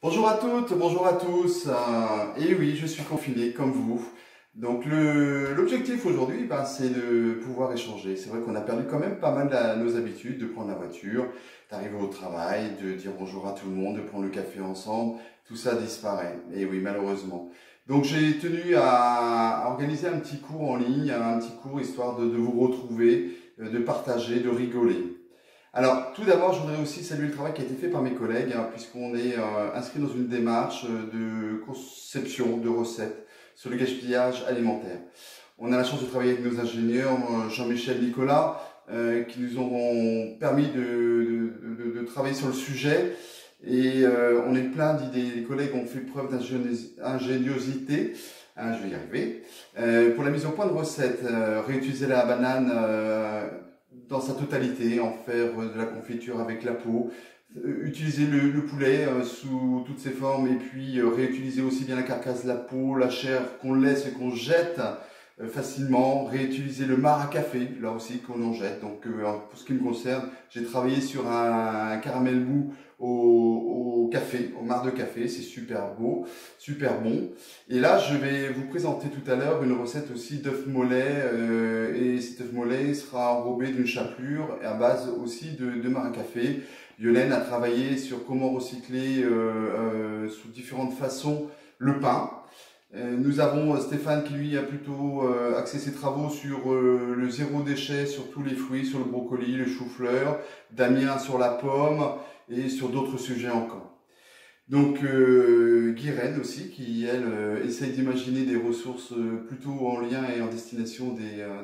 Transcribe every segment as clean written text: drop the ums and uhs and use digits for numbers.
Bonjour à toutes, bonjour à tous. Et oui, je suis confiné comme vous. Donc l'objectif aujourd'hui, c'est de pouvoir échanger. C'est vrai qu'on a perdu quand même pas mal nos habitudes de prendre la voiture, d'arriver au travail, de dire bonjour à tout le monde, de prendre le café ensemble. Tout ça disparaît. Et oui, malheureusement. Donc j'ai tenu à organiser un petit cours en ligne, un petit cours histoire de vous retrouver, de partager, de rigoler. Alors, tout d'abord, je voudrais aussi saluer le travail qui a été fait par mes collègues, puisqu'on est inscrit dans une démarche de conception de recettes sur le gaspillage alimentaire. On a la chance de travailler avec nos ingénieurs, Jean-Michel, Nicolas, qui nous ont permis de travailler sur le sujet. Et on est plein d'idées. Les collègues ont fait preuve d'ingéniosité. Je vais y arriver. Pour la mise au point de recettes, réutiliser la banane dans sa totalité, en faire de la confiture avec la peau, utiliser le poulet sous toutes ses formes et puis réutiliser aussi bien la carcasse, la peau, la chair qu'on laisse et qu'on jette facilement, réutiliser le marc à café, là aussi qu'on en jette. Donc pour ce qui me concerne, j'ai travaillé sur un caramel mou au café, au marc de café, c'est super beau, super bon. Et là, je vais vous présenter tout à l'heure une recette aussi d'œuf mollet, et cet œuf mollet sera enrobé d'une chapelure et à base aussi de marc à café. Yolène a travaillé sur comment recycler sous différentes façons le pain. Nous avons Stéphane qui lui a plutôt axé ses travaux sur le zéro déchet, sur tous les fruits, sur le brocoli, le chou-fleur, Damien sur la pomme et sur d'autres sujets encore. Donc Guirène aussi qui elle essaye d'imaginer des ressources plutôt en lien et en destination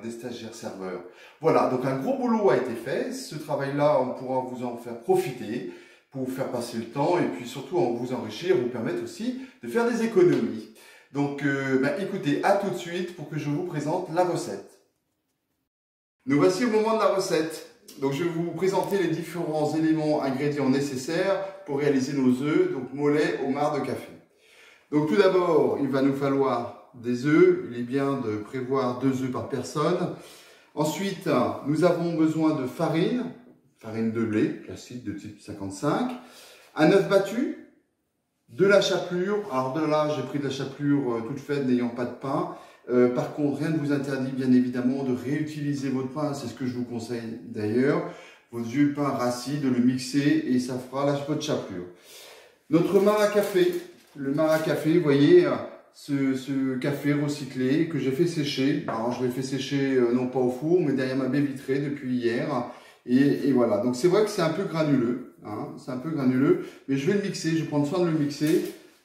des stagiaires serveurs. Voilà, donc un gros boulot a été fait. Ce travail-là, on pourra vous en faire profiter pour vous faire passer le temps et puis surtout en vous enrichir, vous permettre aussi de faire des économies. Donc écoutez, à tout de suite pour que je vous présente la recette. Nous voici au moment de la recette. Donc je vais vous présenter les différents éléments, ingrédients nécessaires pour réaliser nos œufs, donc mollet au marc de café. Donc tout d'abord, il va nous falloir des œufs. Il est bien de prévoir 2 œufs par personne. Ensuite, nous avons besoin de farine de blé, classique de type 55, un œuf battu, de la chapelure. Alors de là, j'ai pris de la chapelure toute faite, n'ayant pas de pain. Par contre, rien ne vous interdit bien évidemment de réutiliser votre pain, c'est ce que je vous conseille d'ailleurs. Votre vieux pain rassis, de le mixer et ça fera votre chapelure. Notre marc à café, le marc à café, vous voyez, ce café recyclé que j'ai fait sécher. Alors je l'ai fait sécher non pas au four, mais derrière ma baie vitrée depuis hier. Et voilà, donc c'est vrai que c'est un peu granuleux, hein, c'est un peu granuleux, mais je vais le mixer, je vais prendre soin de le mixer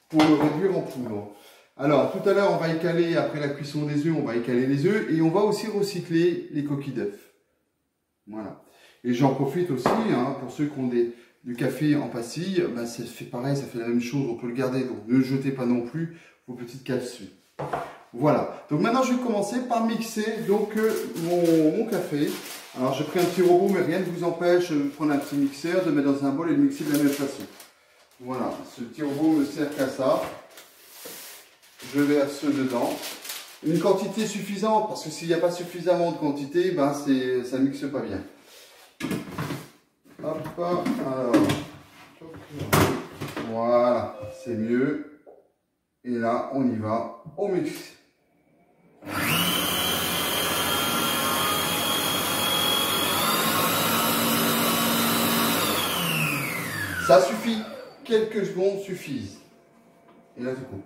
pour le réduire en poudre. Alors, tout à l'heure, on va écaler, après la cuisson des œufs, on va écaler les œufs et on va aussi recycler les coquilles d'œufs. Voilà. Et j'en profite aussi, pour ceux qui ont du café en pastille, ça fait pareil, ça fait la même chose, on peut le garder. Donc, ne jetez pas non plus vos petites cafés. Voilà. Donc, maintenant, je vais commencer par mixer donc, mon café. Alors, j'ai pris un petit robot, mais rien ne vous empêche de prendre un petit mixeur, de le mettre dans un bol et de mixer de la même façon. Voilà. Ce petit robot me sert qu'à ça. Je verse dedans. Une quantité suffisante, parce que s'il n'y a pas suffisamment de quantité, ça ne mixe pas bien. Hop, alors. Voilà, c'est mieux. Et là, on y va, on mixe. Ça suffit, quelques secondes suffisent. Et là, c'est bon.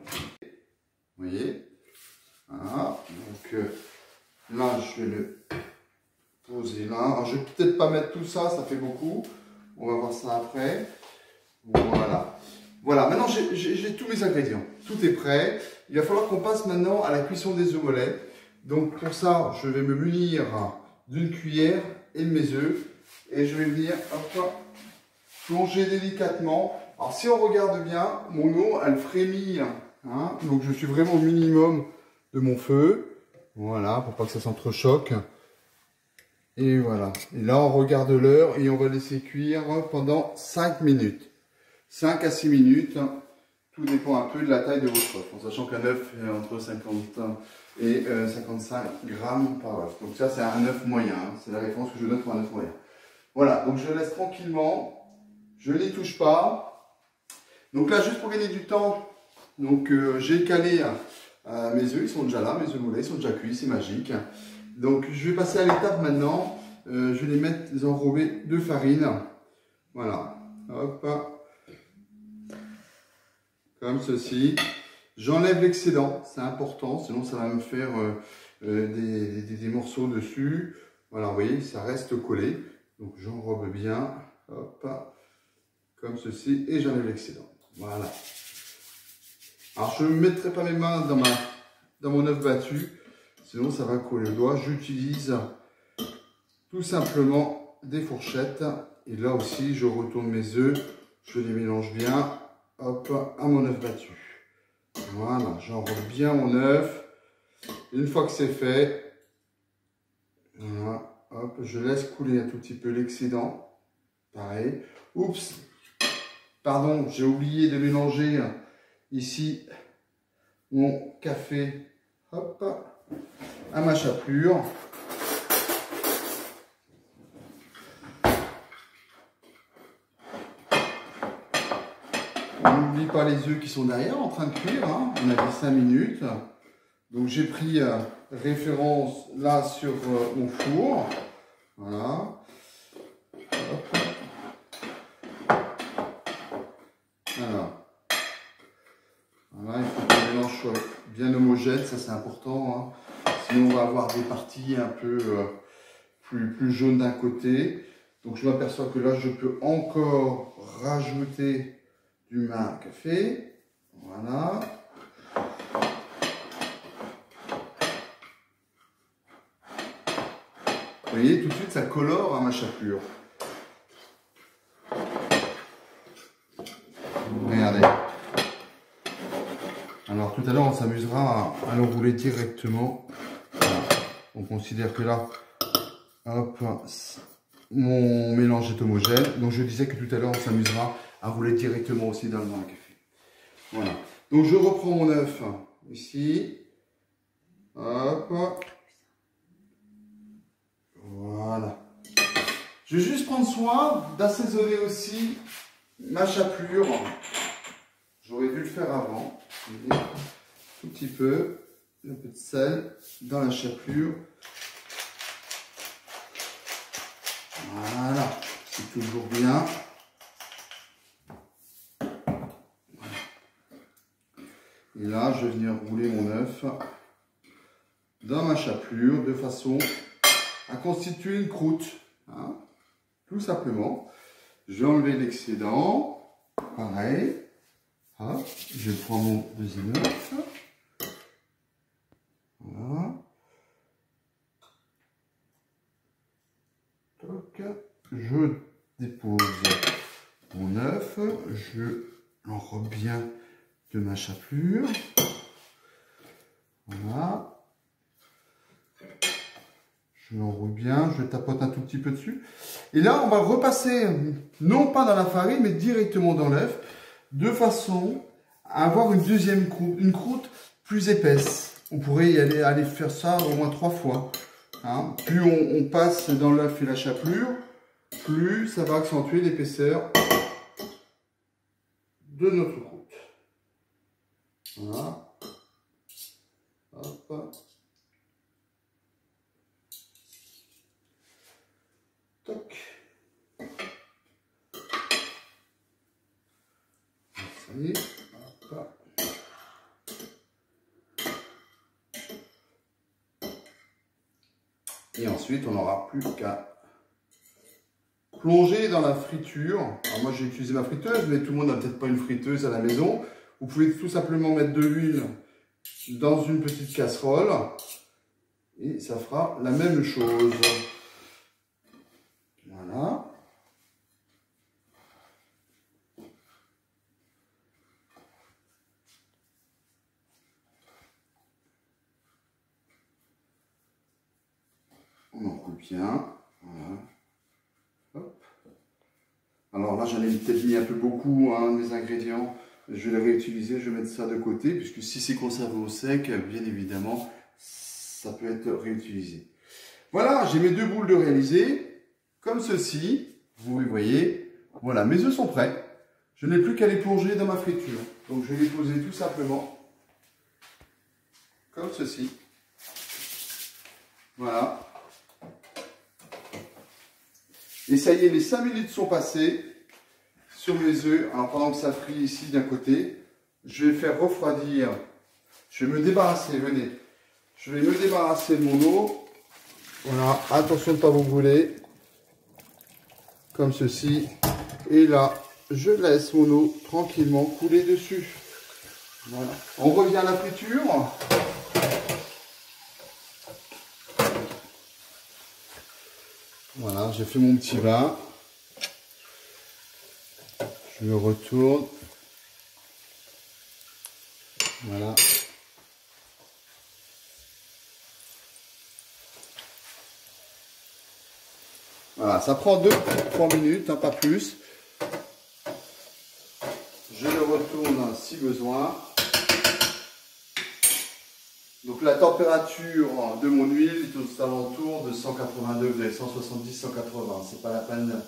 Vous voyez, voilà, donc là je vais le poser là. Alors, je vais peut-être pas mettre tout ça, ça fait beaucoup. On va voir ça après. Voilà. Voilà, maintenant j'ai tous mes ingrédients. Tout est prêt. Il va falloir qu'on passe maintenant à la cuisson des œufs mollets. Donc pour ça, je vais me munir d'une cuillère et de mes œufs. Et je vais venir plonger délicatement. Alors si on regarde bien, mon eau, elle frémit. Donc je suis vraiment au minimum de mon feu, voilà, pour pas que ça s'entrechoque. Et voilà, et là on regarde l'heure et on va laisser cuire pendant 5 minutes. 5 à 6 minutes, tout dépend un peu de la taille de votre œuf, en sachant qu'un œuf est entre 50 et 55 grammes par œuf. Donc ça c'est un œuf moyen, c'est la référence que je donne pour un œuf moyen. Voilà, donc je laisse tranquillement, je ne les touche pas. Donc là, juste pour gagner du temps, donc j'ai calé mes œufs, ils sont déjà là, mes œufs mollets, ils sont déjà cuits, c'est magique. Donc je vais passer à l'étape maintenant, je vais les enrober de farine. Voilà, hop, comme ceci. J'enlève l'excédent, c'est important, sinon ça va me faire des morceaux dessus. Voilà, vous voyez, ça reste collé. Donc j'enrobe bien, hop, comme ceci, et j'enlève l'excédent. Voilà. Alors je ne mettrai pas mes mains dans mon œuf battu, sinon ça va coller au doigt. J'utilise tout simplement des fourchettes. Et là aussi, je retourne mes œufs, je les mélange bien, hop, à mon œuf battu. Voilà, j'enrobe bien mon œuf. Une fois que c'est fait, voilà, hop, je laisse couler un tout petit peu l'excédent. Pareil. Oups, pardon, j'ai oublié de mélanger ici mon café, hop, à ma chapelure. On n'oublie pas les œufs qui sont derrière en train de cuire, hein. On a dit 5 minutes. Donc j'ai pris référence là sur mon four. Voilà. Hop. Voilà, il faut que le mélange soit bien homogène, ça c'est important, hein. Sinon on va avoir des parties un peu plus jaunes d'un côté. Donc je m'aperçois que là je peux encore rajouter du marc à café. Voilà. Vous voyez, tout de suite ça colore à ma chapelure. Regardez. Alors tout à l'heure on s'amusera à le rouler directement. Voilà. On considère que là, hop, mon mélange est homogène. Donc je disais que tout à l'heure on s'amusera à rouler directement aussi dans le café. Voilà. Donc je reprends mon œuf ici. Hop. Voilà. Je vais juste prendre soin d'assaisonner aussi ma chapelure. J'aurais dû le faire avant. Tout petit peu. Un peu de sel dans la chapelure. Voilà. C'est toujours bien. Et là, je vais venir rouler mon œuf dans ma chapelure de façon à constituer une croûte. Hein, tout simplement. Je vais enlever l'excédent. Pareil. Hop, je prends mon deuxième œuf. Voilà. Toc. Je dépose mon œuf. Je l'enrobe bien de ma chapelure. Voilà. Je l'enroule bien, je tapote un tout petit peu dessus. Et là, on va repasser, non pas dans la farine, mais directement dans l'œuf, de façon à avoir une deuxième croûte, une croûte plus épaisse. On pourrait y aller faire ça au moins 3 fois. Hein. Plus on passe dans l'œuf et la chapelure, plus ça va accentuer l'épaisseur de notre croûte. Voilà. Hop. Toc. Ça y est. Hop. Et ensuite, on n'aura plus qu'à plonger dans la friture. Alors moi, j'ai utilisé ma friteuse, mais tout le monde n'a peut-être pas une friteuse à la maison. Vous pouvez tout simplement mettre de l'huile dans une petite casserole et ça fera la même chose. Voilà. On enroule bien. Voilà. Hop. Alors là, j'en ai peut-être mis un peu beaucoup, hein, mes ingrédients. Je vais les réutiliser, je vais mettre ça de côté, puisque si c'est conservé au sec, bien évidemment, ça peut être réutilisé. Voilà, j'ai mes 2 boules de réaliser, comme ceci. Vous les voyez. Voilà, mes œufs sont prêts. Je n'ai plus qu'à les plonger dans ma friture. Donc je vais les poser tout simplement comme ceci. Voilà. Et ça y est, les 5 minutes sont passées sur mes œufs. Alors pendant que ça frit ici d'un côté, je vais faire refroidir. Je vais me débarrasser, venez. Je vais me débarrasser de mon eau. Voilà, attention de ne pas vous brûler. Comme ceci. Et là, je laisse mon eau tranquillement couler dessus. Voilà. On revient à la friture. Voilà, j'ai fait mon petit vin. Je me retourne. Voilà. Voilà, ça prend 2-3 minutes, hein, pas plus. Je le retourne si besoin. Donc la température de mon huile est aux alentours de 180 degrés, 170, 180. C'est pas la peine,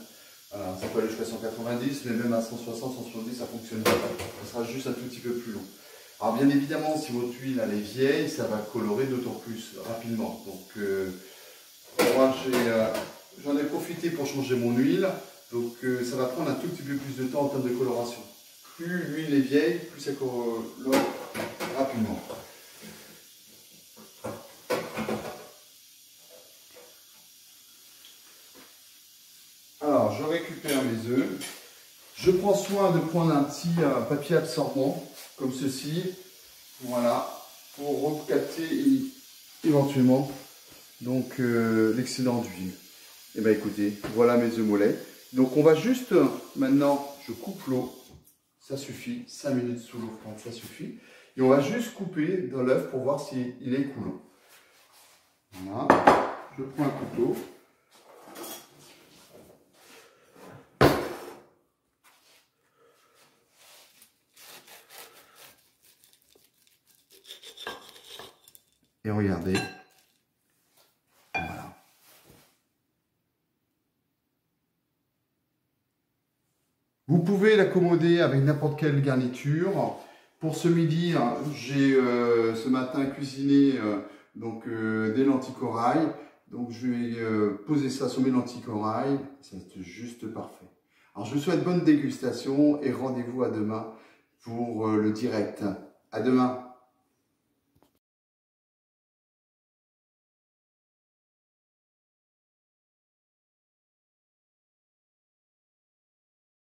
voilà, ça peut aller jusqu'à 190, mais même à 160, 170, ça fonctionne pas. Ça sera juste un tout petit peu plus long. Alors bien évidemment, si votre huile elle est vieille, ça va colorer d'autant plus rapidement. Donc moi j'en ai profité pour changer mon huile. Donc ça va prendre un tout petit peu plus de temps en termes de coloration. Plus l'huile est vieille, plus ça colore rapidement. Alors, je récupère mes œufs. Je prends soin de prendre un petit papier absorbant, comme ceci. Voilà, pour recapter éventuellement donc l'excédent d'huile. Et bien écoutez, voilà mes œufs mollets. Donc on va juste, maintenant, je coupe l'eau. Ça suffit, 5 minutes sous l'eau froide, ça suffit. Et on va juste couper dans l'œuf pour voir s'il est coulant. Voilà, je prends un couteau. Et regardez, voilà. Vous pouvez l'accommoder avec n'importe quelle garniture. Pour ce midi, j'ai ce matin cuisiné des lentilles corail. Donc je vais poser ça sur mes lentilles corail. C'est juste parfait. Alors je vous souhaite bonne dégustation et rendez-vous à demain pour le direct. À demain.